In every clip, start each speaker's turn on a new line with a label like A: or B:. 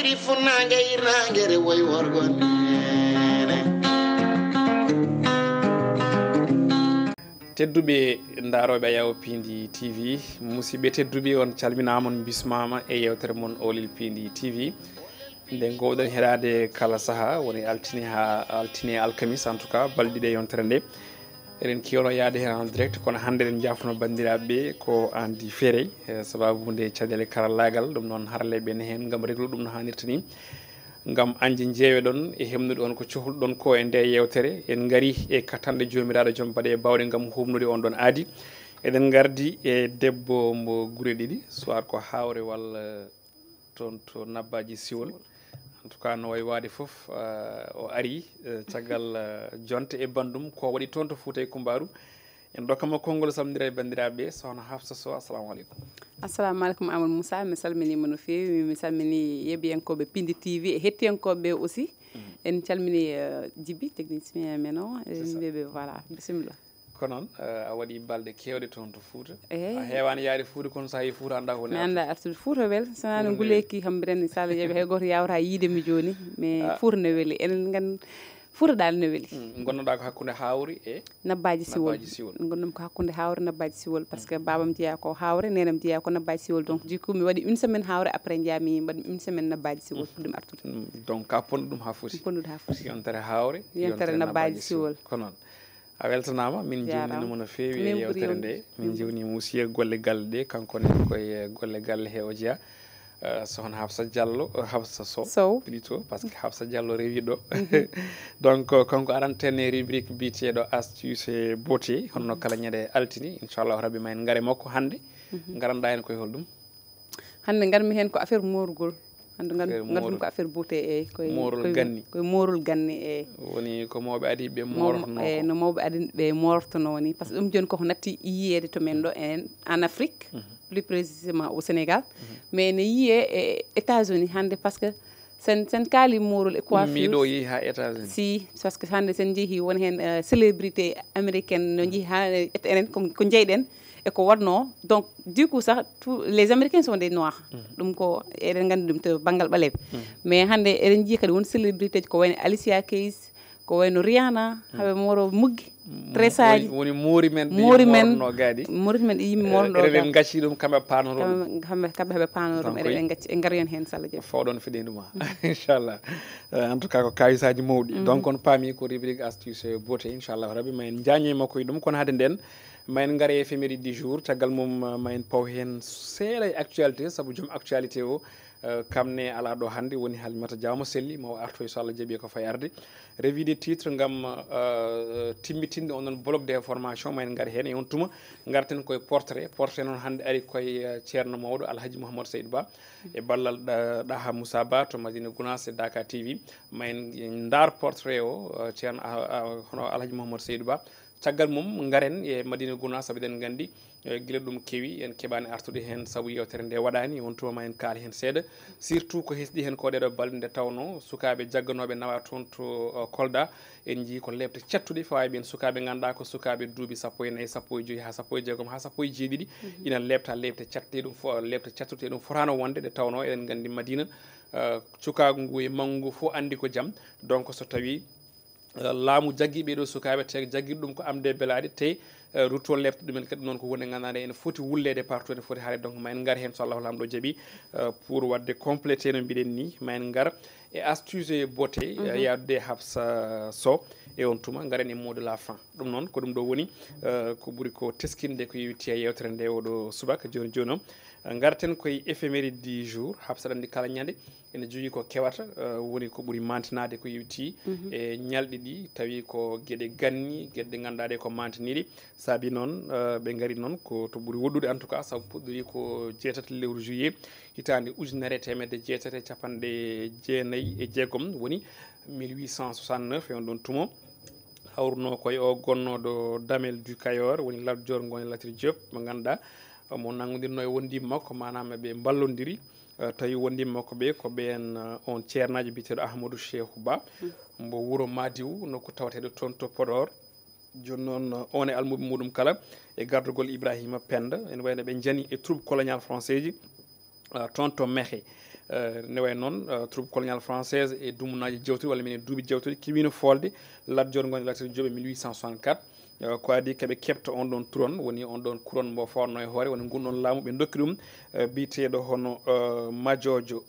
A: iri funange irangere way worgonde tedduɓe daaroɓe yaw pindi tv musidɓe tedduɓe on calminama on bismama e yewtere moon Olel Pindi tv nde gowɗon heɗade kala saaha woni altine ha altine alkamis en tout cas balɗiɗe yontere nde eɗen kewno yaade hen en direct kono hande eɗen jafno bandiraɓe ko en di feere sababude caɗele karallagal ɗum noon haraleɓe ne hen gam reglude ɗum no hannirta ni gam anje jeeweɗon e hemnude on ko cohluɗon ko e nde yewtere en gaari e katanɗe jomiraɗo joom baɗe bawɗe gam humnude on ɗon aadi eɗen gardi e debbo mo guure ɗiɗi soit ko hawre walla toon to nabbaji siwol en tout cas no way wade foof o ari caggal jonte e bandum ko waɗi toon to Fouta e Kumbaru en dokkama konngol samdira e bandiraɓe sohna Hafsa Sow assalamu aleykum.
B: assalamu aleykum Amadou Moussa mi salminima no fewi mi salmini yeɓiyankoɓe Pindi TV e hettiyankoɓe aussi en calmini Djiby technicien men o en mbiɓe voilà bisimilla
A: ko noon a waɗi balɗe kewɗe toon to Fouta a heewani yaade Fouta kono sa yi Fouta anda ko
B: mi anda artude Fouta wel sonano nguleyki hambiren sala yeeɓe hay goto yawata yiidemi joni mais Fouta ne weeli enen gan Fouta dal ne weeli
A: gonnoɗa ko hakkude Hawri e
B: Nabbaji Siwol gonnomi ko hakkude Hawre Nabbaji Siwol par ce que babam jeeya ko Hawre nenam jeeya ko Nabbaji Siwol donc du coup mi waɗi une semaine Hawre après jaami mbaɗi une semaine Nabbaji Siwol pour ɗum artude
A: donc ka ponno ɗum ha foti
B: ponnude ha foti
A: yontere Hawre
B: yontere Nabbaji Siwol
A: ko noon a weltanama min jewninimo no fewi e yewtere nde min jewnimo aussi e golle galle ɗe kankone koye golle galle he o jeeya sohna Hafsa Diallo Hafsa Sow plutôt par ce que Hafsa Diallo rewi ɗo donc kanko arantene rubrique mbiteɗo astuce et beauté honno kala ñande altini inchallahu rabbi ma en gaare makko hande garanɗa hen koye holɗum
B: hande garmi hen ko affaire morgol hande ganduɗum ko affaire beauté e koye
A: morol ganni
B: koye morol ganni e
A: woni ko mawɓe adi ɓe mortono
B: e no mawɓe adi ɓe mortono ni par ce que ɗum joni koko natti yiyede to men ɗo en Afrique plus précisément au Sénégal mais ne yiye e États-Unis hande par ce que sen kaali morol e coiffure
A: miɗo yeehi ha États-Unis
B: si par ce que hande sen jeehi woni hen célébrité américaine no jeehi ha enen ko jeyɗen e ko wonno donc du coup ça tous les Américains sont des noirs ɗum ko eɗen gandi ɗum to banggal ɓaleɓe mais hande eɗen jii kadi won célébrité ji ko wayno Alicia Keys ko wayno Rihanna haɓe moro muggi tressaji
A: woni moori men no gaadi
B: moori men yimɓe morno
A: eɗen gacci ɗum kamɓe panoro
B: kamɓe heɓe panoro ɗum eɗen gacci en garoyen hen salla jeeɓe
A: fawɗon fiɗenduma inchallah en tout cas ko kayisaji mawɗi donc on paami ko rubrique astuce beauté inchallah rabbi ma en jañoy makko e ɗum kono hade nden ma en gaare éphéméride du jour caggal mum ma en paw hen seeɗa e actualité saabu joom actualité o kamne ala ɗo hande woni Halimata Diaw mo selli mo arto so Allah jaaɓi ko fay arde revue des titres gam timmitinde onon bloc d'information ma en gaari hen e on tuma garten koye portrait noon hande ari koye ceerno mawɗo Alhaji Mouhamadou Seydou Ba e ballal Daha Moussa Ba to Madina Gounass e Dakar TV ma en dar portrait o ceerno hono Alhaji Mouhamadou Seydou Ba caggal mum garen e Madina Gounass saabu eɗen gandi guila ɗum kewi en keɓani artude hen saabu yewtere nde waɗani on tuma ma en kaali hen seeɗa surtout ko hesɗi hen ko ɗeɗo balɗe nde tawno sukaɓe jagganoɓe nawa toon to Kolda en jii ko lebte cattuɗe fawaɓe en sukaɓe ganduɗa ko sukaɓe duuɓi 14 15 ha 16 ha 17 ina lebta lebte cattuɗe ɗum lebte cattuɗe ɗum fotano wonde ɗe tawno eɗen gandi Madina cukagu ngu e manggu fo andi ko jaam donc so tawi laamu jaggi ɓeɗo sukaɓe te jagguiɗo ɗum ko amde belade te ruttol lebte ɗumen kadi noon ko woni ganduɗa ene foti wullede partout ene foti haade donc ma en gar hen so Allah lamɗo jaaɓi pour wadde complété no mbiɗen ni ma en gar e astuce et beauté yadude Hafsa Sow e on tuma garen e mot de la fin ɗum noon ko ɗum ɗo woni ko ɓuuri ko teskinde ko yewti e yewtere nde oɗo subaka joni joni o garten koye éphéméride du jour Hafsa ɗandi kala ñande ene jogui ko kewata woni ko ɓuuri mantinade ko yewti e ñalɗi ɗi tawi ko gueɗe ganni gueɗe ɗe ganduɗa ɗe ko mantiniɗi saabi noon ɓe gaari noon ko to ɓuuri woɗɗude en tout cas saabu puɗɗori ko jeetati lewru juillet hitande ujunere temedde jeetati capanɗe jeenayyi e jeegom woni 1869 e on ɗon tumo hawruno koye o gonnoɗo Damel du Kayor woni Lat Dior Ngoné Latyr Diop mo ganduɗa mo nangodirno e wondima makko manam ɓe ballodiri tawi wondima makko ɓe ko ɓen on ceernajo mbiteɗo Ahmadou Cheikhou Ba mbo wuuro Madiw nokku tawateɗo toon to Podor joni noon on e almuɓe muɗum kala e gardugol Ibrahima Penda ene wayno ɓe jaani e troupe colonial français ji tonto mehe ne way noon troupe coloniale française e dumunaji jewtuɗi walla minen duuɓi jewtuɗi kiwino folde Lat Dior gonɗi Latir Diop 1864 ko adi keɓe kepta on ɗon turon woni on ɗon couronne mbo fawno e hoore woni gunɗon laamu ɓe dokki ɗum biteɗo hono majojo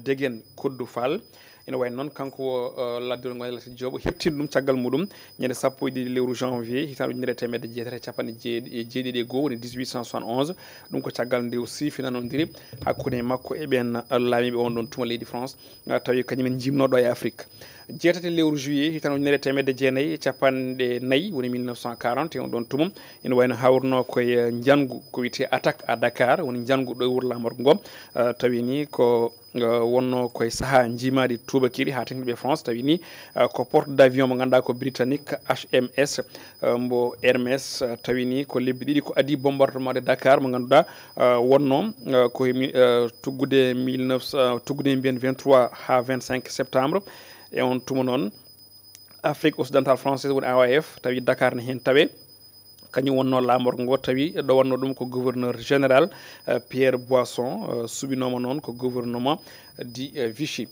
A: Degen Koddu Fall ene wayi noon kanko Lat Dior gonɗi Latir Diop heptini ɗum caggal muɗum ñande 1 lewru janvier hitande ujunere temedde jeetati capanɗe jeeɗiɗi e goho woni 1871 ɗum ko caggal nde o sifinanodiri hakkude makko e ɓen laamiɓe on ɗon tuma leydi France tawi kañumen jimnoɗo e Afrique jeetati lewru juillet hitande ujunere temedde jeenayyi capanɗe nayyi woni 1940 e on ɗon tumum ene wayno hawruno koye jangu ko wiyete attaque à Dakar woni jangu ɗo e wuuro lamorgo ngom tawi ni ko wonno koye saaha jiimadi tubakiri ha tengtiɓe France tawi ni ko porte d' avion mo ganduɗa ko britannique HMS mbo Hermès tawi ni ko lebbi ɗiɗi ko adi bombardement de Dakar mo ganduɗa wonno ko tuggude 1900 tuggude mbiyen 23 ha 25 septembre e on tuma noon Afrique occidentale française woni AOF tawi Dakar ne hen tawe kañum wonno lamorgo ngo tawi ɗo wanno ɗum ko gouverneur général Pierre Boisson suɓinoma noon ko gouvernement di Vichy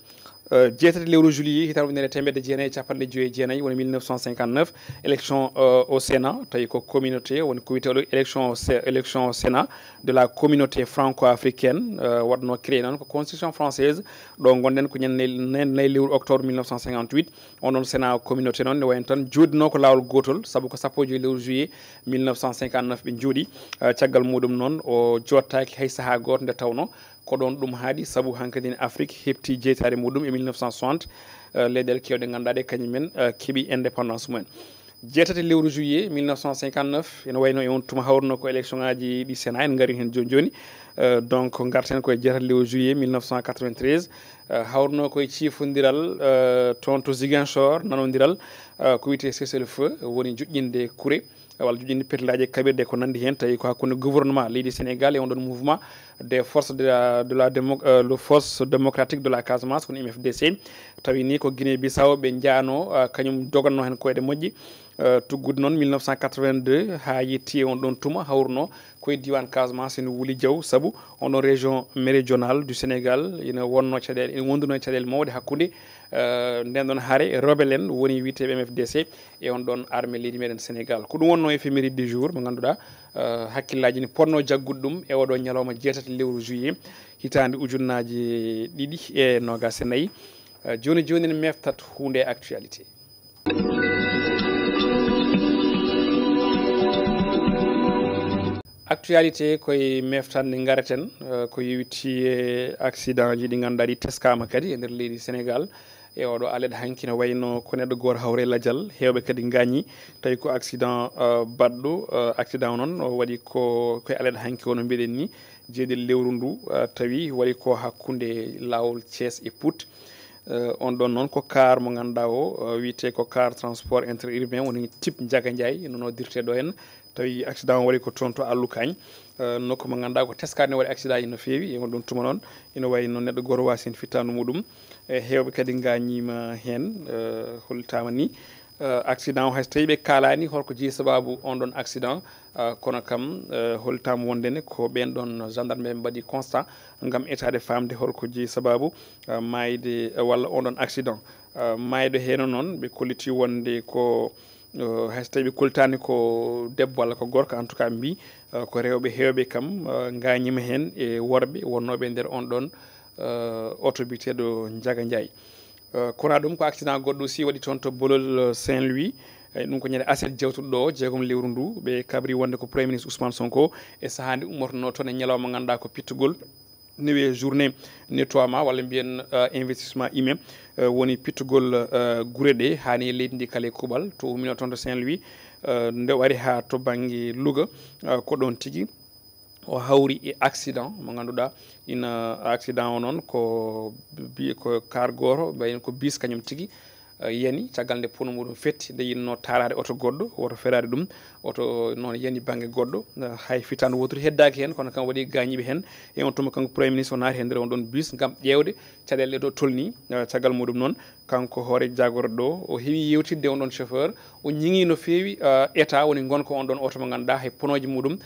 A: jeetati lewru juillet hitande ujunere temedde jeenayyi capanɗe joyyi e jeenayyi woni 1959 élection au Sénat tawi ko communauté woni ko wiyete élection Sénat de la communauté franco-africaine waɗno créé noon ko constitution française ɗo gonɗen ko ñande lewru octobre 1958 on ɗon Sénat communauté noon ne wayno tan joɗino ko lawol gotol saabu ko 1 lewru juillet 1959 ɓe jooɗi caggal muɗum noon o jottaki hay saaha goto nde tawno ko ɗon ɗum haaɗi saabu hankkadine Afrique hepti jeytade muɗum e 1960 leyɗele kewɗe ganduɗa ɗe kañumen keeɓi indépendance mumen jeetati lewru juillet 1959 ene wayno e on tuma hawruno ko élection ngaji ɗi Sénat en gaari hen joni joni donc garten koye jeetati lewru juillet 1993 hawruno koye ciifodiral toon to Ziguinchor nanodiral ko wiyete cessez-le-feu woni joƴƴinde kuure walla joƴƴinde petilaji e kaɓirɗe ko nandi hen tawi ko hakkude gouvernement leydi Sénégal e on ɗon mouvement des forces le force démocratique de la Casamance kono MFDC tawi ni ko Guinée Bissau ɓe jaano kañum doganno hen koyɗe moƴƴi tuggude noon 1982 ha yetti e on ɗon tuma hawruno koye diwan Casamance ene wuuli jaw saabu on ɗon région méridionale du Sénégal ene wonno caɗele ene wonduno e caɗele mawɗe hakkude nden ɗon haare rebelle en woni witeɓe MFDC e on ɗon armée leydi meɗen Sénégal ko ɗum wonno éphéméride du jour mo ganduɗa hakkillaji ne ponno jaggude ɗum e oɗo ñalawma jeetati lewru juillet hitande ujunnaji ɗiɗi e nogas e nayyi joni joni ne meftat hunde actualité actualité koye meftande gareten ko yewiti e accident ji ɗi ganduɗa ɗi teskama kadi e nder leydi Sénégal e oɗo alede hanki ne wayno ko neɗɗo goto hawre ladial hewɓe kadi gañi tawi ko accident baɗɗo accident noon waɗi koye alede hanki ono mbiɗen ni jeeɗiɗi lewru ndu tawi waɗi ko hakkude lawol Thiès e Pout on ɗon noon ko car mo ganduɗa o wiyete ko car transport interurbain woni type Ndiaga Ndiaye nono dirteɗo hen tawi accident waɗi ko toon to Allukagne nokku mo ganduɗa ko teskade ne waɗi accident ji no fewi e on ɗon tuma noon ina wayi noon neɗɗo goto wasi hen fittanu muɗum e hewɓe kadi gañima hen hollitama ni accident o hayso tawi ɓe kalani holko jeeyi sababu on ɗon accident kono kam hollitama wondene ko ɓen ɗon gendarme ɓe mbaɗi constat gam etade famde holko jeeyi sababu mayde walla on ɗon accident mayɗo heno noon ɓe kolliti wonde ko hayso tawi ɓe koltani ko debbo walla ko gorko en tout cas mbi ko rewɓe hewɓe kam gañima hen e worɓe wonnoɓe nder on ɗon auto biteɗo Ndiaga Ndiaye kono ɗum ko accident goɗɗo aussi waɗi toon to Bolol Saint-Louis ɗum ko ñande aset jewtuɗo ɗo jeegom lewru ndu ɓe kabri wonde ko premier ministre Ousmane Sonko e saaha nde ummotono toon e ñalawma ganduɗa ko pittugol newi journée nettoiement walla mbiyen investissement humain woni pittugol guure ɗe hani e leydi ndi kala e kuuɓal to ummino toon to Saint-Louis nde wari ha to banggue Louga ko ɗon tigui o hawri e accident mo ganduɗa ina accident o noon ko car goto ɓayno ko bis kañum tigui yani caggal nde pono muɗum fetti nde yinno tarade oto goɗɗo woto ferade ɗum oto noon yani banggue goɗɗo hay fitande wotori heddaki hen kono kam waɗi gañiɓe hen e on tuma kanko premier ministre o naati hen nder on ɗon bus gam ƴewde caɗele ɗe ɗo tolni caggal muɗum noon kanko hoore jagorɗo o heewi yewtidde on ɗon chauffeur o ñiŋi no feewi état woni gonko on ɗon auto mo ganduɗa hay ponoji muɗum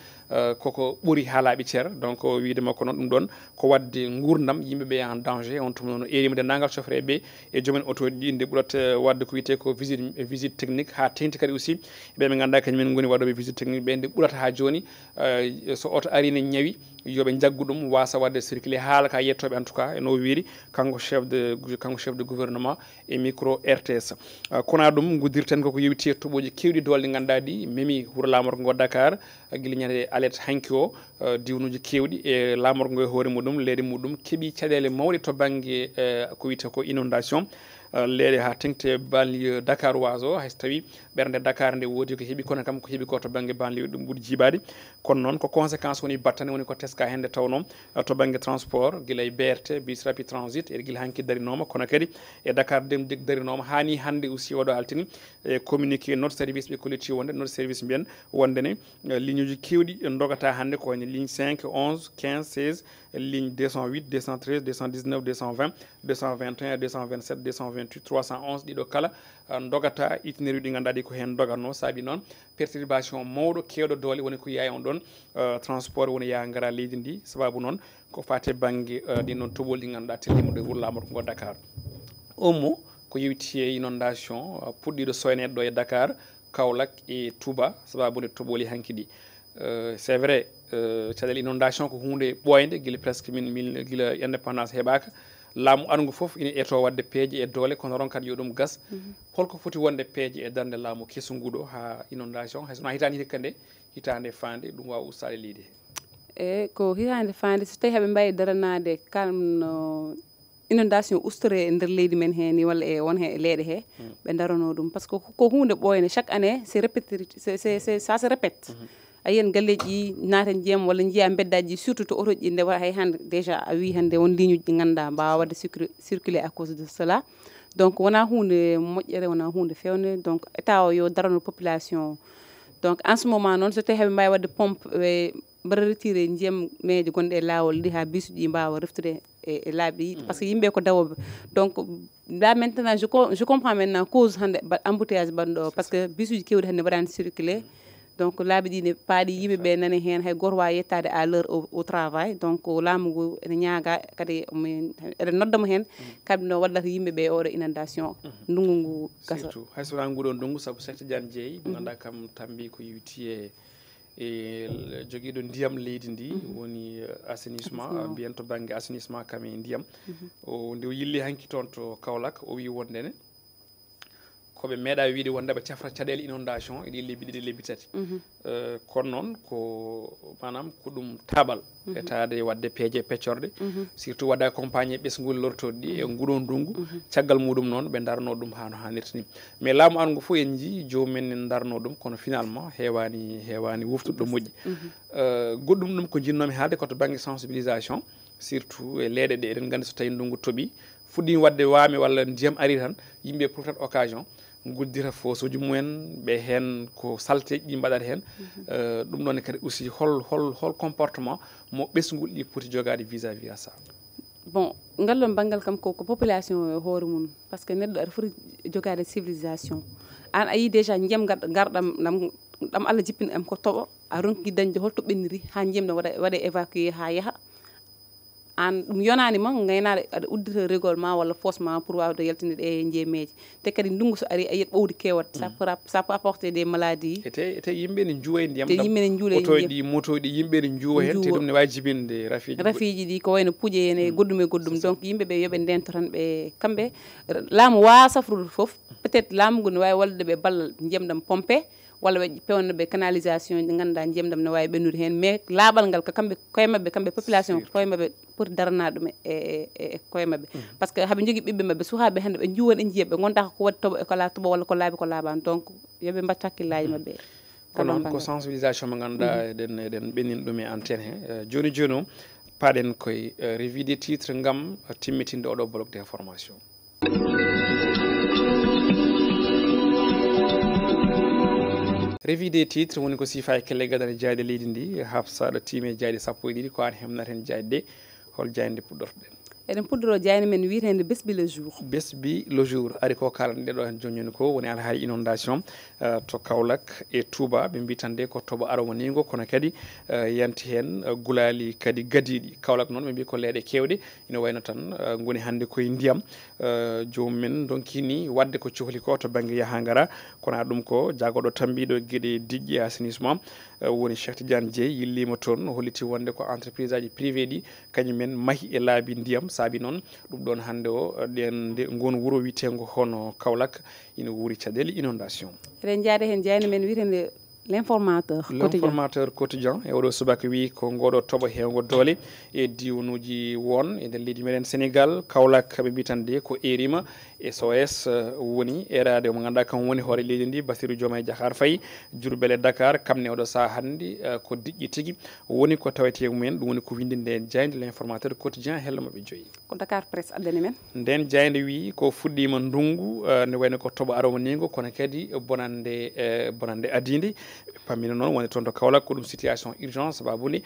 A: koko ɓuuri ha laaɓi ceer donc wiide makko noon ɗum ɗon ko wadde gurdam yimɓeɓe en danger on tuma noon erima dendagal chauffeur ɓe e joomen auto ɗi nde ɓuurata wadde ko wiyete ko visite technique ha tengti kadi aussi ɓe ganduɗa kañumen goni waɗoɓe visite technique ɓe nde ɓuurata ha joni so auto ari ne ñawi yoɓe jaggu ɗum wasa wadde circulé haala ka yettoɓe en tout cas eno wiiri kanko chef de gouvernement e micro RTS kona ɗum guddirten koko yewti e toɓoji kewɗi dolɗe ganduɗa ɗi memi wuuro lamorgo ngo Dakar guila ñande alerte hanki o diwnuji kewɗi e lamorgo ngo e hoore muɗum leydi muɗum keeɓi caɗele mawɗe to banggue ko wiyete ko inondation leeɗe ha tengte banlieue Dakar waso hayso tawi ɓernde Dakar nde woodi ko heeɓi kono kam ko heeɓi ko to banggue banlieue ɗum ɓuuri jibade kono noon ko conséquence woni battane woni ko teska hende tawno to banggue transport guila e BRT bus rapide transit e guila hanki darinoma kono kadi e Dakar Dem Dikk darinoma hani hande aussi waɗo altini e communiqué notre service ɓe collecti wonde notre service mbiyen wondene ligne uji kewɗi dogata hande ko wayno ligne 5 11 15 16 ligne 208 213 219 220 221 227 228 311 ɗiɗo kala dogata itinéraire ɗi ganduɗa ɗi ko hen dogatno saabi noon perturbation mawɗo kewɗo doole woni ko yaye on ɗon transport woni ya gara leydi ndi sababu noon ko fate banggue ɗin noon toɓol ɗi ganduɗa tellimuɗo e wuuro lamorgo ngo Dakar omo ko yewti e inondation puɗɗiɗo soynede ɗo e Dakar Kaolack e Touba sababude toɓoli hanki ɗi c'est vrai caɗele inondation ko hunde ɓoyde guila presque min guila indépendance heeɓaka laamu angu foof ina eto wadde peeje e doole kono ron kadi yo ɗum gas holko foti wonde peeje e darde laamu kesu nguɗo ha inondation hay sono hitande hikka nde hitande fande ɗum wawa ustade leydi
B: he ko hitande fande so tawi haɓe mbawi daranade kalno inondation ustore e nder leydi men he ni walla e won he e leeɗe he ɓe darano ɗum par ce que ko hunde ɓoyne chaque année c'est répété ça se répète a yiyen galleji naata ndiyam walla jiiya beddaji surtout to auto ji nde waɗa hay hande déjà a wi hande won ligne uji ɗi ganduɗa mbawa wadde circuler à cause de cela donc wona hunde moƴƴere wona hunde fewne donc état o yo darano population donc en ce moment noon so tawi haɓe mbawi wadde pompe ɓe mbaɗa retiré ndiyam meje gonɗe e lawol ɗi ha bus ɗi mbawa reftude e laabi par ce que yimɓe ko dawoɓe donc là maintenant je comprends maintenant cause hande embouteillage banɗo par ce que bus uji kewɗi hande mbaɗani circuler donc laabi ɗi ne paaɗi yimɓeɓe nani hen hay goto wawi yettade à l'heure au travail donc laamu ngu ene ñaaga kadi eɗen noddamo hen kamɓe no wallata yimɓeɓe oɗo inondation ndungu ngu gasa
A: surtout hay so wona nguɗo ndungu saabu Cheikh Tidiane Dieye mo ganduɗa kam tambi ko yewti e joguiɗo ndiyam leydi ndi woni assainissement mbiyen to banggue assainissement kam e ndiyam o nde o yilli hanki toon to Kaolack o wi wondene koɓe meeɗa wiide wonde ɓe cafra caɗele inondation e ɗi lebbi ɗiɗi lebbi tati kono noon ko manam ko ɗum taaɓal etade wadde peeje peccorde surtout wadde accompagné ɓesgol lortoɗe ɗi e nguɗo ndungu caggal muɗum noon ɓe darno ɗum hano hannirta ni mais laamu angu fof en jii jomumen en darno ɗum kono finalement heewani woftude ɗo moƴƴi goɗɗum ɗum ko jinnomi haalde koto banggue sensibilisation surtout e leeɗe ɗe eɗen gandi so tawi ndungu tooɓi fuɗɗi wadde waame walla ndiyam ari tan yimɓe profite occasion guddita fosuji mumen ɓe hen ko salteji ɗi mbaɗata hen ɗum ɗon kadi aussi hol comportement mo ɓesgol ɗi poti jogade vis à vis à ça
B: bon ngallon banggal kam ko population e hoore mum par ce que neɗɗo aɗa foti jogade civilisation an a yi déjà ndiyam garɗam ɗam Allah jippini am ko toɓo a ronki dañde holto ɓenniri ha ndiyam ɗam waɗa évacué ha yaaha an ɗum yonanima gaynade aɗa uddita rigole ma walla fosse ma pour wawde yaltinide e jeemeji te kadi ndungu so ari a yiyat ɓowdi kewat ça peut apporter des maladies
A: ete yimɓe ne juuwa e ndiyam
B: te yimɓe ne juula
A: otoy ɗi motoy ɗi yimɓe ne juuwa hen te ɗum ne wawi jibinde rafiji
B: ɗi ko wayno puuƴe en e goɗɗum e goɗɗum donc yimɓeɓe yooɓe ndento tan ɓe kamɓe laamu wawa safrude foof peut être laamu ngu ne wawi wallude ɓe ballal ndiyam ɗam pompe walla ɓe pewnoɓe canalisation ɗi ganduɗa ndiyam ɗam ne wawi ɓennude hen mais laaɓal ngal ko kamɓe koye mabɓe kamɓe population koye mabɓe poti daranade ɗum e koye mabɓe par ce que haɓe jogui ɓiɓɓe mabɓe sukaɓe hande ɓe juwan e jiiya ɓe gondaka ko waɗi toɓo e ko la toɓo walla ko laaɓi ko laaɓani donc yooɓe mbattu hakkillaji mabɓe
A: ko noon ko sensibilisation mo ganduɗa eɗen ɓennina ɗum e antenne he joni joni o paɗen koye revue des titres gam timmitinde oɗo bloc d' information revue des titres woni ko siifa e kelle gadane jayde leydi ndi hafsa ɗo tiime jayde sappo e ɗiɗi ko an hemnata hen jayde ɗe hol jayde puɗɗortoɗen
B: eɗen puɗɗoro jayni men wiitende bés bi le jour.
A: Bés bi le jour ari ko kalande ɗo hen joni ko woni alhaali inondation to Kaolack e Touba ɓe mbi tan de ko toɓo arwanigo kono kadi yanti hen gulali kadi gadiɗi. Kaolack noon ɓe mbi ko leeɗe kewɗe ina wayno tan goni hande koye ndiyam jomumen donkini wadde ko cohli ko to banggue yahangara kono ɗum ko jagoɗo tambiɗo gueɗe diƴƴe assainissement woni Cheikh Tidiane Dieye yillima toon holliti wonde ko entreprise aji privé ɗi kañumen maahi e laabi ndiyam saabi noon ɗum ɗon hande o ɗen gon wuuro witego hono Kaolack ina wuuri caɗele inondation.
B: eɗen jaade hen jayni men wiitende l'informateur
A: quotidien e oɗo subaka wi ko ngoɗo toɓo hewgo doole e diwanuji won e nder leydi meɗen Sénégal. Kaolack ɓe mbi tan de ko erima SOS woni erade mo ganduɗa kam woni hoore leydi ndi Bassirou Diomaye Diakhar Faye Diourbel e Dakar kamne oɗo saaha hande ko diƴƴi tigui woni ko tawete mumen ɗum woni ko windinde jayde l'informateur quotidien hello mabɓe joyyi
B: ko Dakar Presse addani men
A: nden jayde wi ko fuɗɗima ndungu ne wayno ko toɓo aromanigo kono kadi bonande adide pammina noon woni toon to Kaolack ko ɗum situation urgence sababude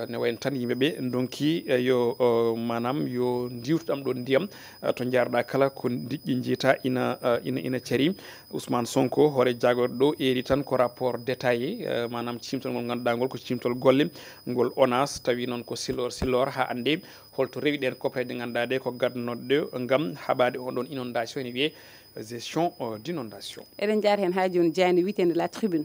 A: ne wayno tan yimɓeɓe donki yo manam yo diwtoɗam ɗo ndiyam to jarɗa kala ko diƴƴi jiita ina cari. Ousmane Sonko hoore jagorɗo ɗo eri tan ko rapport détaillé manam cimtol ngol ganduɗa ngol ko cimtol golle ngol ONAS tawi noon ko silor ha ande holto rewi ɗen copareje ɗe ganduɗa ɗe ko gadnoɗe gam haɓade on ɗon inondation ene wiye gestion d'inondation.
B: eɗen jaari hen ha joni jayni wiitende la tribune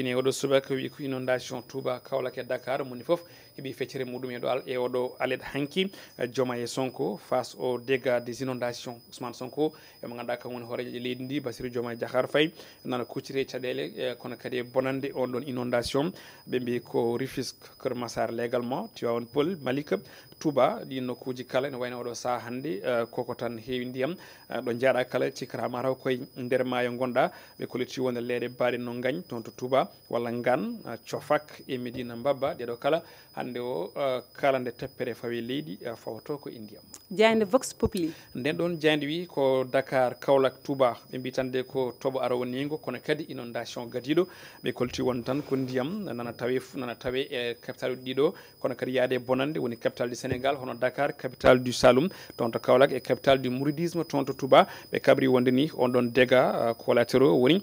A: e oɗo subaka wi ko inondation Touba Kaolack e Dakar moni foof heeɓi feccere muɗum e oɗo alet hanki Diomaye e Sonko face aux dégâts des inondations. Ousmane Sonko emo ganduɗa kam woni hoorejo leydi ndi Bassirou Diomaye Diakhar Faye nana kuccire caɗele kono kadi e bonande on ɗon inondation ɓe mbi ko Rufisque Keur Massar légalement Tivaouane Peulh Malika Touba ɗin nokkuji kala ne wayno oɗo saaha hande koko tan heewi ndiyam ɗo jaaɗa kala cikkata mataw koye nder maayo gonɗa ɓe kolliti wonde leeɗe mbaɗe no gagne toon to Touba walla Ngane Cofak e Médina Mbabba ɗeɗo kala hande o kala nde teppere fawi leydi fawto ko indiyam.
B: jayde Vox Populi
A: nden ɗon jayde wi ko Dakar Kaolack Touba ɓe mbi tan de ko toɓo arowanigo kono kadi inondation gadiɗo ɓe kolti won tan ko ndiyam nana tawe e capital uji ɗiɗo kono kadi yaade bonande woni capital du Sénégal hono Dakar capitale du Saloum toon to Kaolack e capitale du mouridisme toon to Touba ɓe kabri wonde ni on ɗon dégâts collatéraux woni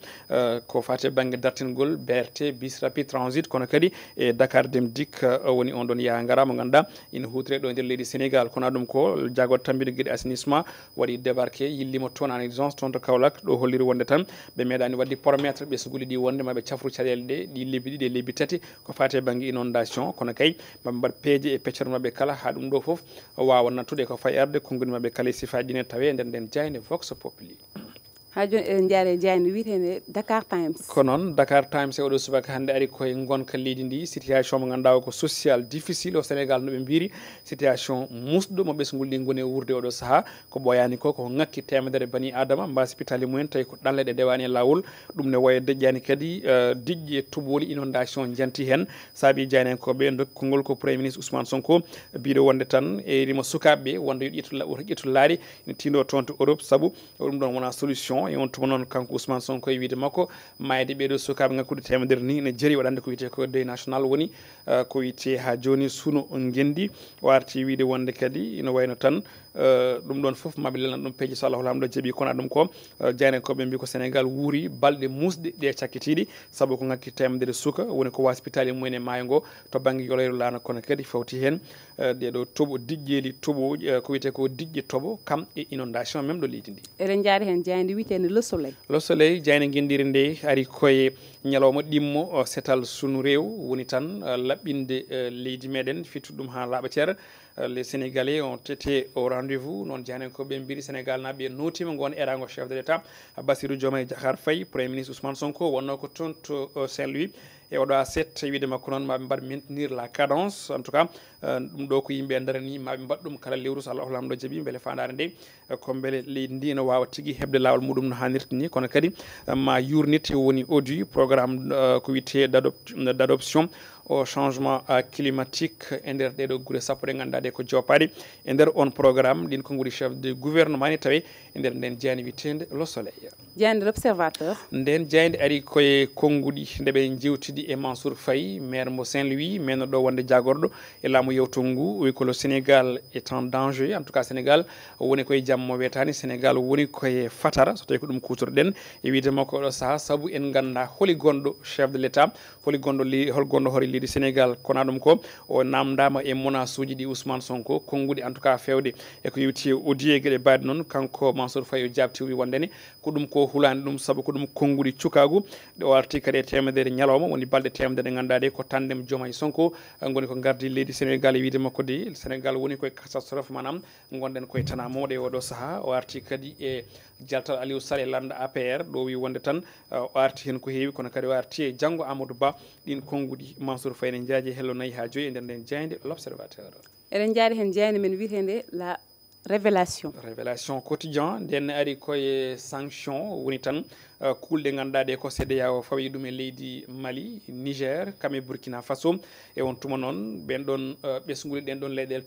A: ko fate banggue dartingol BRT bis rapide transit kono kadi e Dakar Dem Dikk woni on ɗon yaha gara mo ganduɗa ina hutore ɗo nder leydi Sénégal kono ɗum ko jagoɗo tambiɗo gueɗe assainissement waɗi débarqué yillima toon en urgence toon to Kaolack ɗo holliri wonde tan ɓe meeɗani wadde promettre ɓe suguli ɗi wonde maɓe cafru caɗele ɗe ɗi lebbi ɗiɗi e lebbi tati ko fate banggue inondation kono kay maɓe mbaɗ peeje e peccere mabɓe kala ha ɗum ɗo foof wawa nattude ko fayarde konnguli mabɓe kala e sifaji ɗine tawe nder nden jayde Vox Populi.
B: ha joni eɗen jaare jayde wiitende Dakar Times
A: ko noon Dakar Times e oɗo subaka hande ari koye gonka leydi ndi situation mo ganduɗa ko social difficile au Sénégal no ɓe mbiri situation musɗo mo ɓesgol ɗi goni e wurde oɗo saaha ko ɓoyani ko ngakki temedere bani adama mbasi pitali mumen tawi ko ɗanle ɗe dewani e lawol ɗum ne waya deƴƴani kadi diƴƴi e toboli inondation janti hen saabi jaynen koɓe dokki konngol ko premier ministre Ousmane Sonko mbiɗo wonde tan e rimo sukaɓeɓe wonde yo ƴettu laari ne tindo toon to Europe saabu ɗum ɗon wona solution e on tuma noon kanko Ousmane Sonko e wiide makko mayde ɓeɗo sukaɓe ngakkude temedere ni ne jaari waɗande ko wiyete ko deuil national woni ko wiyete ha joni suno gendi warti wiide wonde kadi ina wayno tan ɗum ɗon foof maɓe lelan ɗum peeje so Allahu lamɗo jaaɓi kono ɗum ko jaynen koɓe mbi ko Sénégal wuuri balɗe musɗe ɗe cakkitiɗi saabu ko ngakki temedere suka woni ko wasipitali mumen e maayo ngo to banggue yoloyro lana kono kadi fawti hen ɗeɗo toɓo diƴƴeli toɓo ko wiyete ko diƴƴe toɓo kam e inondation même ɗo leydi ndi
B: eɗen jaari hen jayde wiitende Le Soleil
A: jayne guendiri nde ari koye ñalawma ɗimmo setal sunu rew woni tan laɓɓinde leydi meɗen fittude ɗum ha laaɓa ceera les Sénégalais ont été au rendez-vous noon jaynen ko ɓe mbiri Sénégal naɓe notima gon erago chef de l'État Bassirou Diomaye Diakhar Faye premier ministre Ousmane Sonko wonno ko toon to Saint-Louis e oɗo aset wiide makko noon maɓe mbaɗ maintenir la cadence en tout cas ɗum ɗo ko yimɓe darani maɓe mbaɗ ɗum kala lewru so Allah lamɗo jaaɓi beele fandare nde ko beele leydi ndi no wawa tigui hebde lawol muɗum no hannirta ni kono kadi ma yurnit woni audio programme ko wiyete d'adoption au changement climatique e nder ɗeɗo guure sappo ɗe ganduɗa ɗe ko jopaɗe e nder on programme ɗin konngudi chef de gouvernement ni tawi e nder nden jeyande witende le soleil
B: jeyande l'observateur
A: nden jeyande ari koye konngudi ndeɓe jewtidi e Mansour Faye maire mo Saint-Louis menoɗo wonde jagorɗo e laamu yewtol ngu wi ko le Sénégal est en danger en tout cas Sénégal woni koye jammo wetani Sénégal woni koye fatara so tawi ko ɗum kutorɗen e wiide makko oɗo saaha saabu en ganda holi gonɗo chef de l' état holi gonɗo hol gonɗo hoore leydi Sénégal kona ɗum ko o namdama e menace uji ɗi Ousmane Sonko konngudi en tout cas fewde e ko yewti audio e gueɗe mbaɗe noon kanko Mansour Faye o jabti wi wondene ko ɗum ko hulani ɗum saabu ko ɗum konngudi cukagu o arti kadi e temedere ñalawma woni balɗe temedere ɗe ganduɗa ɗe ko tandem Diomaye Sonko goni ko gardi leydi Sénégal e wiide makko de Sénégal woni koye catastrophe manam gonɗen koye tana mawɗe e oɗo saaha o arti kadi e jaltal Aliou Sall e landa APR ɗo wi wonde tan o arti hen ko heewi kono kadi o arti e janggo Amadou Ba ɗin konngudi Mansour Faye ne jaaji hello nayyi ha joyi e nder nden jeyande l'observateur
B: eɗen jaari hen jeyande men witende la révélation
A: quotidien nden ari koye sanction woni tan kuulɗe ganduɗa ɗe ko CEDEAO fawi ɗum e leydi Mali Niger kamɓe Burkina Faso e on tuma noon ɓen ɗon ɓesgude ɗen ɗon leyɗele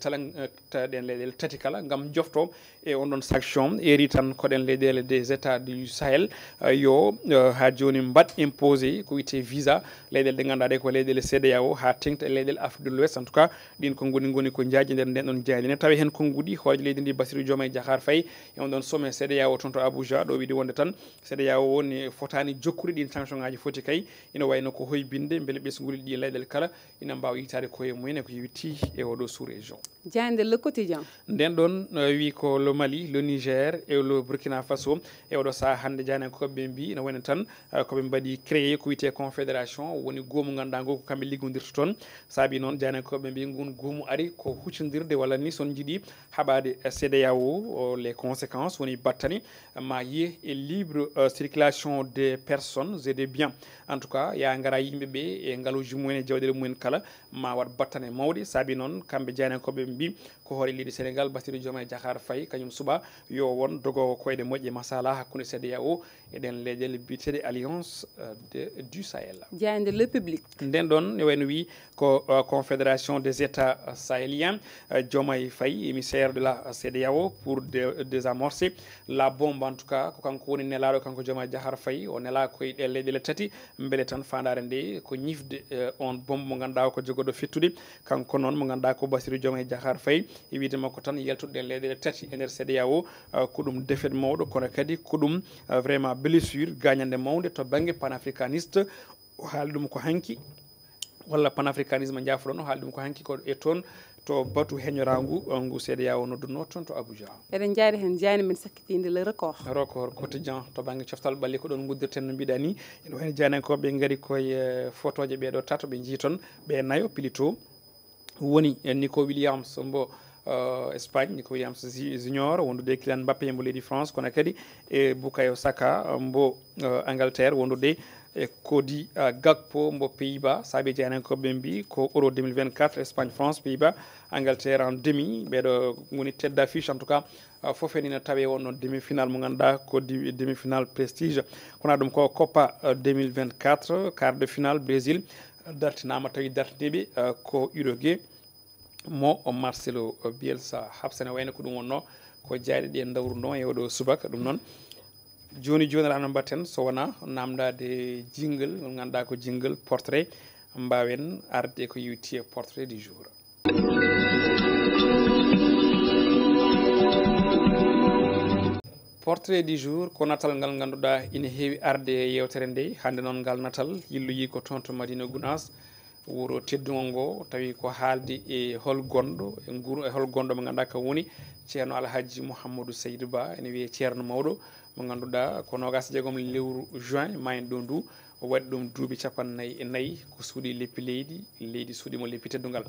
A: ɗen leyɗele tati kala gam jofto e on ɗon sanction eri tan koɗen leyɗele des états du Sahel yo ha joni mbaɗ imposé ko wiyete visa leyɗele ɗe ganduɗa ɗe ko leyɗele CEDEAO ha tengta e leyɗele Afrique de l'Ouest en tout cas ɗin goni ko jaaji nder nden ɗon jeyadi ne tawi hen konngudi hooje leydi ndi Bassirou Diomaye Diakhar Faye e on ɗon sommet CEDEAO toon to Abuja ɗo wiide wonde tan CEDEAO woni fotani jokkude ɗin sanction ngaji foti kay ina wayno ko hoybinde beele ɓesguli ɗi leyɗele kala ina mbawa yitade koye mumen e ko yewti e oɗo sous région
B: jeyande le quotidien
A: nden ɗon wi ko le Mali le Niger e le Burkina Faso e oɗo saaha hande jani koɓe mbi ina woni tan koɓe mbaɗi créé ko wiyete confédération woni goomu ganduɗa ngo ko kamɓe liggodirta toon saabi noon jani koɓe mbi ngun goomu ari ko huccodirde walla ni son jiiɗi haɓade CEDEAO les conséquences woni battani ma yiye e libre circulation des personnes et des biens en tout cas ya gara yimɓeɓe e ngaaluji mumen e jawɗele mumen kala ma wat battane mawɗe saabi noon kamɓe jeynakoɓe mbi ko hoore leydi Sénégal Bassirou Diomaye Diakhar Faye kañum suuɓa yo won dogowo koyɗe moƴƴe masala hakkude CEDEAO eɗen leyɗele biteɗe alliance du Sahel
B: jeyande le public
A: nden ɗon ne wayno wi ko confédération des états sahéliens Diomaye Faye émissaire de la CEDEAO pour désamorcer la bombe en tout cas ko kanko woni nelaɗo kanko Diomaye Diakhar Faye o nela koye ɗe leyɗele tati beele tan fandare nde ko ñifde on bombe mo ganduɗa ko jogoɗo fettude kanko noon mo ganduɗa ko Bassirou Diomaye Diakhar Faye e wiide makko tan yaltude leyɗele tati e nder CEDEAO ko ɗum défaite mawɗo kono kadi ko ɗum vraiment blessure gagnande mawde to banggue panafricaniste o haali ɗum ko hanki walla panafricanisme jaafoɗon o haali ɗum ko hanki ko e toon to batu heñorangu ngu CEDEAO nodduno toon to Abuja
B: eɗen jaari hen jeyani men sakkitinde le record
A: quotidien to banggue coftal ɓalli ko ɗon guddirten no mbiɗa ni ene wayno jeyanankoɓe gaari koye photoje ɓeɗo tato ɓe jii toon ɓe nayo pilito woni Nico Williams mbo Espagne Nico Williams junior wondude Kylian Mbappé mbo leydi France kono kadi e Bukayo Saka mbo Angleterre wondude e Cody Gakpo mbo Pays-Bas saabi jeyanankoɓe mbi ko Euro 2024 Espagne France Pays-Bas Angleterre en demi ɓeɗo woni tête d'affiche en tout cas fof enina tawe wonno demi final mo ganduɗa ko demi final prestige kono ɗum ko Copa 2024 quart de finale Brésil dartinama tawi dartideɓe ko Uruguay mo Marcelo Bielsa habsane wayno ko ɗum wonno ko jaaɗe ɗi en dawruno e oɗo subaka ɗum noon joni rano mbatten so wona namdade jingle ngol ganduɗa ko jingle portrait mbawen arde ko yewti e portrait du jour portrait du jour ko natal ngal ganduɗa ina heewi arde e yewtere nde hande noon ngal natal yilloyi ko toon to Madina Gounass wuro teddugol ngo tawi ko haalde e hol gonɗo e guuro e hol gonɗo mo ganduɗa ko woni ceerno Alhaji Mouhamadou Seydou Ba ene wiye ceerno mawɗo mo ganduɗa ko 26 lewru juin mayne ɗo ndu o waɗi ɗum duuɓi 44 ko suuɗi leppi leydi suuɗimo leppi teddugal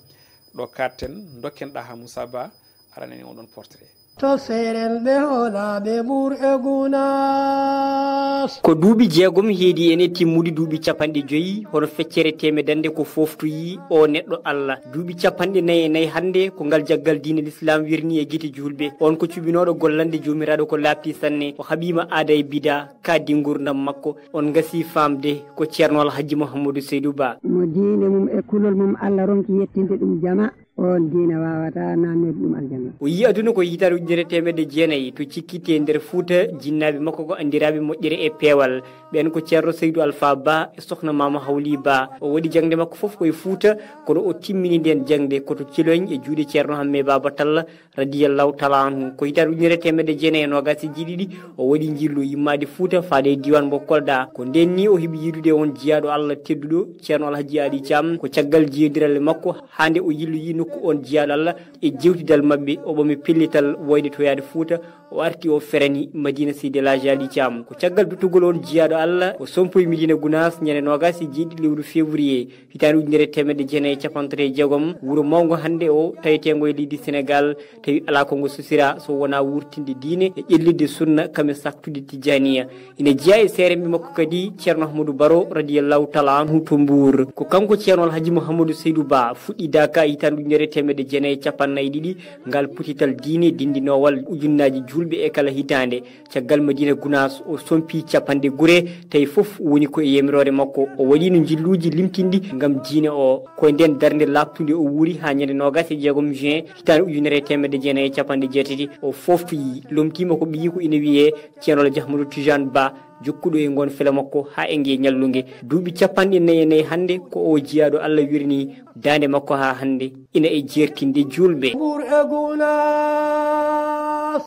A: ɗo katten dokkenɗa ha Moussa Ba arana en oɗon portrait
C: to serenɓe hoolaɓe ɓur'e gunas
D: ko duuɓi jeegom heedi en timmude duuɓi capanɗe joyyi hono feccere temedande ko foftoyi o neɗɗo Allah duuɓi capanɗe nayyi e nayyi hannde ko ngal jaggal diine l'islam wirni e guite julɓe on ko cuɓinoɗo gollande jomiraɗo ko laabti sanne o haɓima aada e bida kaddi gurdam makko on gasi famde ko ceerno Alhaji Mouhamadou Seydou Ba
E: mo diine mum e kulol mum Allah ronki yettinde ɗum jama on diine wawata namnede ɗum aljanna
D: o yi aduna ko hitare ujunere temedde jeenayyi to cikkite e nder Fouta jinnaɓe makko ko andiraɓe moƴƴere e peewal ɓen ko ceerno Seydou Alpha Ba e sohna Mama Hawli Ba o waɗi jangde makko foof koye Fouta kono o timmini nden jangde koto Thilogne e juuɗe ceerno Hamme Baba Talla radiyallahu taala anhu ko hitare ujunere temedde jeenayyi e nogas e jiɗiɗi o waɗi jillu yimmade Fouta faade e diwan mo Kolda ko nden ni o heeɓi yidude on jiyaɗo Allah tedduɗo ceerno Alhaji Ali Thiam ko caggal jeyodiralle makko hande o yillu yi nokku on jiyaɗo Allah e jewtidal mabɓe o ɓami pellital woyde to yaade Fouta o arti o ferani Madina Seydi El Hadji Ali Thiam ko caggal duttugol on jiyaɗo Allah o sompoye Médina Gounass ñande nogas e jeeɗiɗi lewru février hitande ujunere temedde jeenayyi e capantati e jeegom wuuro mawgo hande o tawetego e leydi Sénégal tawi ala kongo susira so wona wurtinde diine e ƴellidde sunna kame saktude tijaniya ina jeeya e seeremɓe makko kadi ceerno Ahmadou Baro radiyallahu taala anhu to Mbour ko kanko ceerno Alhaji Mouhamadou Seydou Ba fuɗɗi Daka hitande ujunere temedde jeenayyi e capannayyi ɗiɗi ngal putital diine dindinowal ujunnaji julɓe e kala hitande caggal Madina Gounass o sompi capanɗe guure tawi foof woni ko e yamirore makko o waɗino jilluji limtindi gam diine o koye nden darde labtude o wuuri ha ñande nogas e jeegom juin hitande ujunere temedde jeenayyi e capanɗe jeetati o foftoyi lomtima ko ɓiyi ko ina wiye ceerno Alhaji Ahmadou Tidiane Ba jokkuɗo e gon fela makko ha e ngue ñallungue duuɓi capanɗe nayyi e nayyi hande ko o jiyaɗo Allah wirni dande makko ha hande ina e jertinde julɓe
C: ɓur'e gunas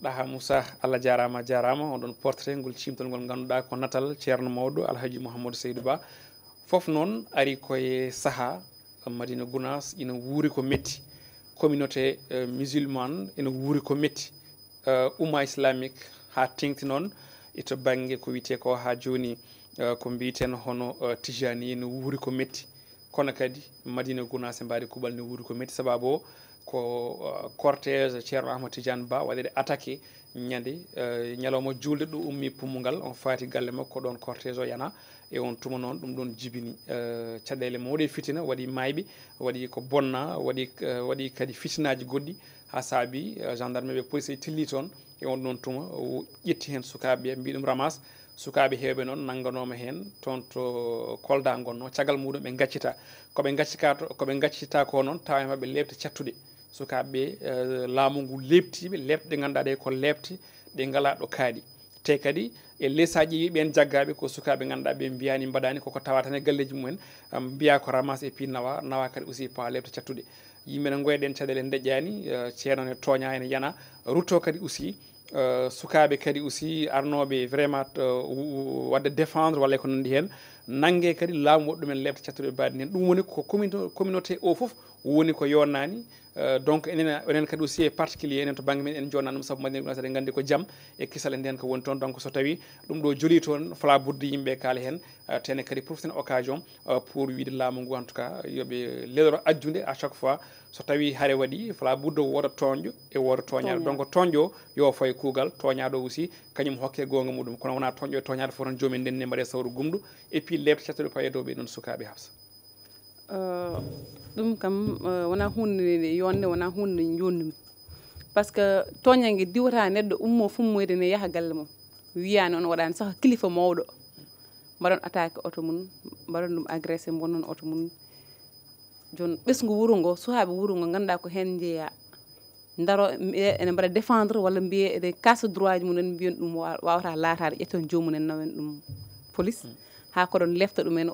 A: ɗaha Moussa Allah jarama oɗon portrait ngol cimtol ngol ganduɗa ko natal ceerno mawɗo Alhaji Mouhamadou Seydou Ba foof noon ari koye saaha Madina Gounass ina wuuri ko metti communauté musulmane ina wuuri ko metti umma islamique ha tengti noon ito banggue ko wiyete ko ha joni ko mbiten hono tijani ne wuuri ko metti kono kadi Madina Gounass e mbaɗi kuɓal ne wuuri ko metti sababu o ko cortège ceerno Ahmad Tidiane Ba waɗede attaqué ñande ñalawma julde ɗo ummi pummugal on faati galle makko ɗon cortège o yana e on tuma noon ɗum ɗon jibini caɗele mawɗe fitina waɗi mayɓe waɗi ko bonna waɗi kadi fitinaji goɗɗi ha saabi gendarme ɓe police e tilli toon e on ɗon tuma ƴetti hen sukaɓe mbi ɗum ramas sukaɓe hewɓe noon nagganoma hen toon to Kolda gonno caggal muɗum ɓe gaccita koɓe gaccita ko noon tawa e mabɓe lebte cattuɗe sukaɓeɓe laamu ngu lebtiɓe lebte ɗe ganduɗa ɗe ko lebte ɗe ngala ɗo kaaɗi te kadi e leysaji yiɓe en jaggaɓe ko sukaɓe ganduɗa ɓe mbiyani mbaɗani koko tawa tan e galleji mumen mbiya ko ramas et puis nawa kadi aussi pa lebte cattuɗe yimɓe ne goyɗen caɗele deƴƴani ceerno ne tooña ene yana rutto kadi aussi sukaɓe kadi aussi arnoɓe vraiment wadde défendre walla ko nandi hen nanggue kadi laamu woɗɗumen lebte cattuɗe mbaɗi hen ɗum woni ko communauté o foof woni ko yonnani donc enen kadi aussi e particulier enen to banggue men en jonna ɗum saabu Madina Gounass eɗen gandi ko jaam e kisal nden ko woni toon donc so tawi ɗum ɗo jooli toon fala budde yimɓe kaala hen tene kadi profiten occasion pour wiide laamu ngu en tout cas yooɓe leloro ajjude à chaque fois so tawi haare waɗi fala budde woda toñƴo e woda toñaɗo donc toñƴo yo faye kuugal toñaɗo aussi kañum hokke gonga muɗum kono wona toñƴo e toñaɗo fof tan joomen nden ne mbaɗe sawru gumɗo et puis lebte cattuɗe paye dow ɓe noon sukaɓe Hafsa
B: ɗum kam wona hunde yonde wona hunde jondumi par ce que toñangue diwata neɗɗo ummo fummoyde ne yaaha galle mum wiyani on waɗani saka kilifa mawɗo mbaɗon attaque auto mum mbaɗon ɗum agressé bonnon auto mum joni ɓesgu wuuro ngo sukaɓe wuuro ngo ganduɗa ko hen jeeya daro ene mbaɗa défendre walla mbiye ene kasa droit ji mumen mbiyen ɗum wawata laatade ƴetton jomumen nawen ɗum police ha koɗon lefta ɗumen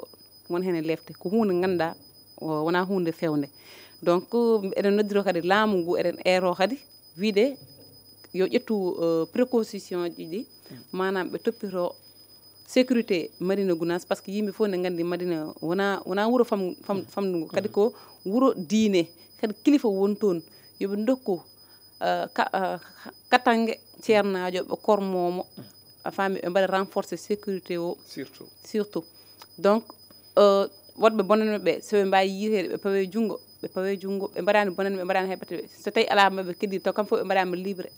B: won hen e lefte ko hunde ganduɗa wona hunde fewde donc eɗen noddiro kadi laamu ngu eɗen ero kadi wiide yo ƴettu précaution ji ɗi manam ɓe toppito sécurité Madina Gounass par ce que yimɓe fof ne gandi Madina wona wuuro famdugo kadi ko wuuro diine kadi kilifa won toon yoɓe dokku katangue ceernajo ɓe kormomo a faami ɓe mbaɗa renforcer sécurité o surtout donc woɗɓe bonanɓe ɓe soɓe mbawi yitede ɓe pawe junggo ɓe mbaɗani bonani ɓe mbaɗani heɓata ɓe so tawi ala mabɓe keddi taw kam fof ɓe mbaɗama libéré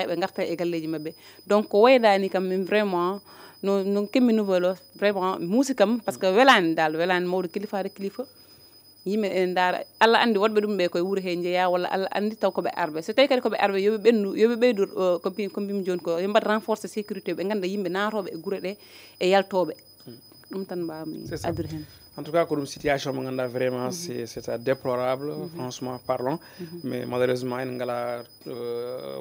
B: ɓe garta e galleji mabɓe donc ko waydani kam min vraiment no kemmi nouvelle o vraiment muusi kam par ce que welani dal welani mawɗo kilifade kilifa yimɓe ene daara Allah andi woɗɓe ɗum ɓe koye wuuro he jeeya walla Allah andi taw koɓe arɓe so tawi kadi koɓe arɓe yoɓe ɓeydu ko mbimi joni ko yoɓe mbaɗa renforcer sécurité ɓe ganda yimɓe natoɓe e guure ɗe e yaltoɓe ɗum tan mbawmi addude hen
A: en tout cas ko ɗum situation mo ganduɗa vraiment c'est à déplorable franchement parlant mais malheureusement en ngala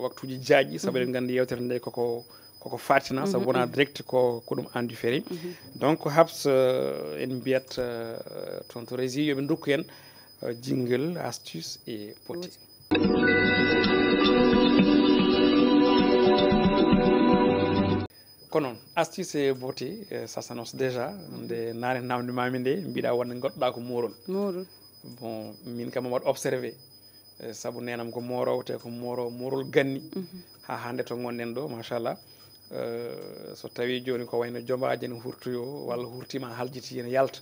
A: waktuji jaaƴƴi saabu eɗen gandi yewtere nde koko fatina sabu wona direct ko ɗum anduféri donc habs en mbiyat toon to régi yoɓe dokku en jingle astuce et poti ko noon astuce et beauté ça s'annonce déjà nde nane namdimami nde mbiɗa wonde goɗɗoɗa ko moorol bon min kam waɗ observé saabu nenam ko morowo te ko morol ganni ha hande to gonɗen ɗo machallah so tawi joni ko wayno jombaji ne hurtoyo walla hurtima haljiti ene yalta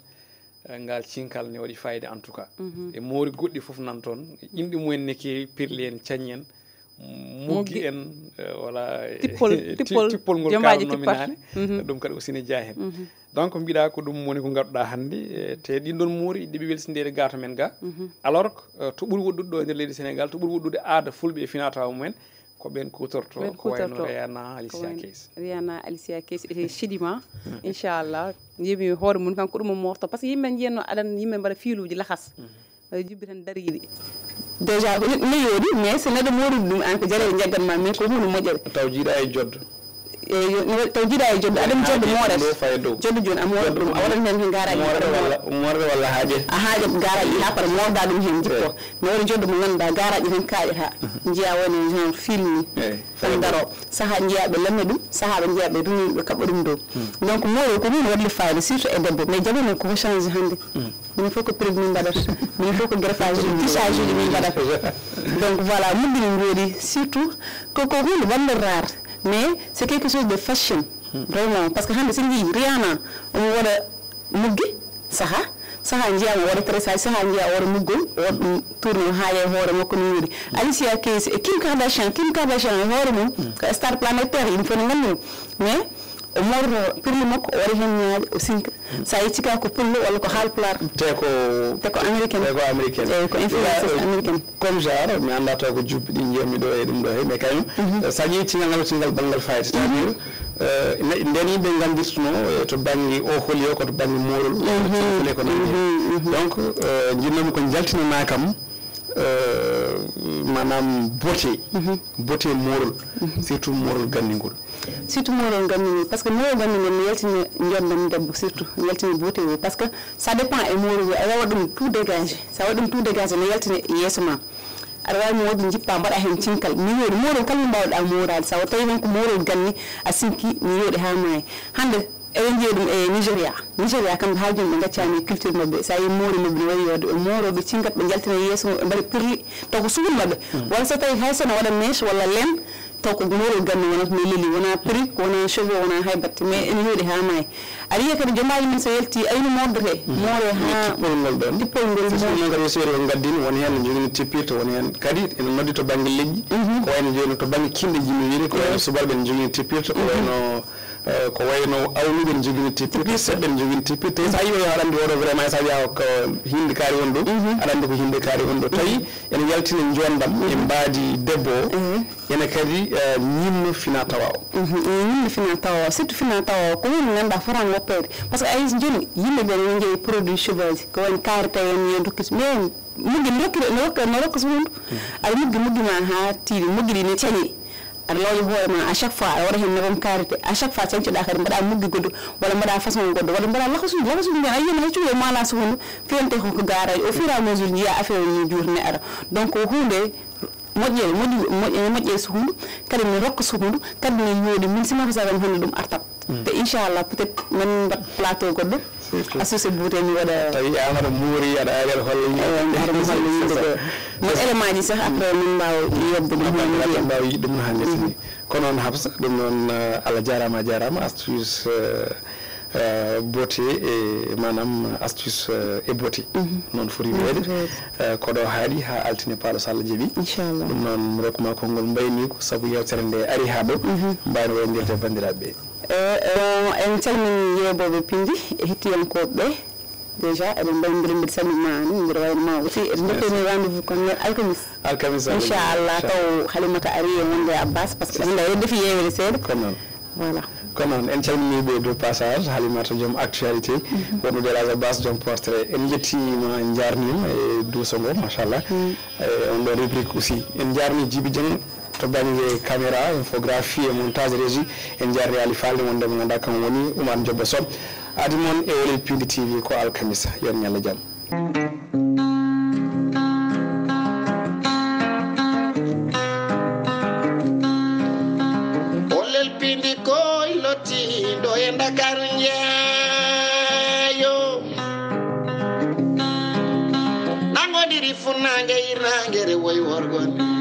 A: ngal cinkal ne waɗi fayida en tout cas e moori goɗɗi foof nan toon inɗi mumen ne kewi pirli en cañi en muggi en wala tippol ngol kalnomi nane ɗum kadi aussi ne jaa hen donc mbiɗa ko ɗum woni ko gadduɗa hannde te ɗin ɗon moori ɗiɓe welsindede gato men ga alors que to ɓuuri woɗɗude ɗo e nder leydi Sénégal to ɓuuri woɗɗude aada fulɓe e finatawa mumen ko ɓen kutorto ko wayno
B: Rihanna Alicia Keys e Chidima inchallah yimi hoore mum kanko ɗum morto par ce que yimɓe jiyanno aɗan yimɓe mbaɗa fiiluji lahas jubbi tan dariɗi
F: déjà ne yooɗi mais so neɗɗo moori ɗum an ko jareɗe jaggatma mais ko hunde moƴƴere
A: taw jiiɗa e joddo
F: taw jiiɗa e joddo aɗa joddo mooret joddo joni a moorat ɗum a waɗat hen garaji
A: moorde walla haaje
F: a haajat garaji ha para morda ɗum hen jippo mi waɗa joddo mo ganduɗa garaji tan kaaƴata jiya woni genre film ni tan daro saaha jiyaɓe lemme ɗum saaha ɓe jiyaɓe runi ɓe kaɓɓa ɗum dow donc moori ko ɗum waɗli fayida surtout e debbo mais jaɓi men koko change hande min fof ko prix min mbaɗata min fof ko greffage uji tissage uji min mbaɗata donc voilà muggi no jooɗi surtout koko hunde walla rare mais c'est quelque chose de fashion vraiment parce que hande so jii Rihanna omo waɗa muggi saaha jiyama waɗa tressage saaha jiya waɗa muggol waɗa ɗum tourne haaja e hoore makko no wiiri Alicia Keys e Kim Kardashian e hoore mum ko star planétaire yimɓe fof ne gandi ɗum mais o morto pirli makko o waɗa hen ñaade o sinka sa yeccika ko pullo walla ko haalpulaar
A: te ko
F: américaine
A: eyyi
F: ko influenceuse américaine
A: comme genre mi anda taw ko jubbi ɗi jiyami ɗo e ɗum ɗo he mais kañum sa ƴeewi cingal banggal fayde c'est-à-dire nden yimɓe gandirtuno to banggue o hooli o koto banggue moorol fule ko nan donc jinnomi ko jaltinana kam manam beauté moorol surtout moorol gandingol
F: surtout moorol gandingol par ce que moorol gandingol mi yaltini jondam debbo surtout mi yaltini beauté o par ce que ça dépend e moorol a wawa ɗum tout dégagé sa waɗi ɗum tout dégagé mi yaltini yeeso ma aɗa wawi moodi jippa mbaɗa hen cinkal mi yooɗi moorol kala no mbawɗa moorade sa tawi won ko moorol ganni a sinki mi yooɗi ha maayi hande eɗen jeeyi ɗum e Nigéria kamɓe ha joni ɓe gaccani culture mabɓe sa yi moori mabɓe ne wayi yodde ɓe mooroɓe cinkat ɓe jaltina yeeso ɓe mbaɗa pirli taw ko suhul mabɓe walla so tawi hay sono waɗa mèche walla len taw ko moorol ganni wonata no leli wona prix wona cheveux wona haybatte mais ene yooɗi ha maayi aɗa yiya kadi jomaji men so yalti ayno mordete moore ha dippol ngol
A: non kadi seeri o gaddino woni hen jogini tippirta woni hen kadi ene noddi to banggue leƴƴi ko wayno joni to banggue kinde jimi wiiri ko wayno subalɓe ne jogini tippirta ko wayno awluɓe ne jogini tippirta seɓɓe ne jogini tippirta sa yi aɗa andi oɗo vraiment sa wiya ko hinde kaari won ɗo aɗa andi ko hinde kaari won ɗo tawi ene yaltina jondam e mbaadi debbo o ene kadi ñimno fina tawa o
F: ñimno fina tawa o surtout fina tawa o ko woni ganduɗa fotan woppede par ce que ay joni yimɓeɓe ne jeeyi produit cheveux ko woni karité en yo dokkis mais muggi no rokka so hundu aɗa muggi ma ha tiiɗi muggi ɗi ne cañi aɗa lawƴa hoore ma à chaque fois aɗa waɗa hen nebam karité à chaque fois cañcoɗa kadi mbaɗa muggi goɗɗo walla mbaɗa façon goɗɗo walla mbaɗa lakasuji ɓen a yiyano hay cuuɗe mala so hundu fiyante koko garaji au fur et à mesure jiiya affaire ni jurne aɗa donc hunde moƴƴere so hundu kadi ne rokka so hundu kadi ne yooɗi min sima ko sagam hande ɗum artat te inchallah peut être min mbat plateau goɗɗo associé beauté mi waɗa
A: tawi amaɗa muuri aɗa ari aɗa holla
F: yimɓe mo élément ji sah après min mbawa yobde ɗum
A: mbawa yiɗ ɗum no hannirta ni ko noon Habsa ɗum noon Allah jarama astuce beauté e manam astuce e beauté non fori wede ko do haali ha altine paalo salla jebi
F: inchallah
A: dum non rokuma kongol mbayni ko sabu yewtere nde ari ha do mbayno wendirde bandiraɓe
F: en calmini yeɓoɓe pindi e hettiyankoɓe déjà eɗen mbayidiri mbiɗa salminani mbiɗa wayno ma aussi eɗen dokkeni rendez-vous kon alkamis inchallah taw halimata ari e wonde abbas par ce que anda hedde fi yewere seeɗa
A: ko noon
F: voilà
A: ko noon en calminiɓe de passage halimata joom actualité wonnude elage abbas joom portrait en jettima en jarnima e duuso ngo machallah on ɗo rubrique aussi en jarni Djiby Dieng to banggue caméra infographie et montage régie en jarni Ali Falde wonde mo ganduɗa kam woni Oumar Diobba Sow adi moon e Olel Pindi TV ko alkamisa yon ñalla jaam
G: Olel Pindi koy lotti do e Dakar njeeyo nangodiri funange irnangere woy worgon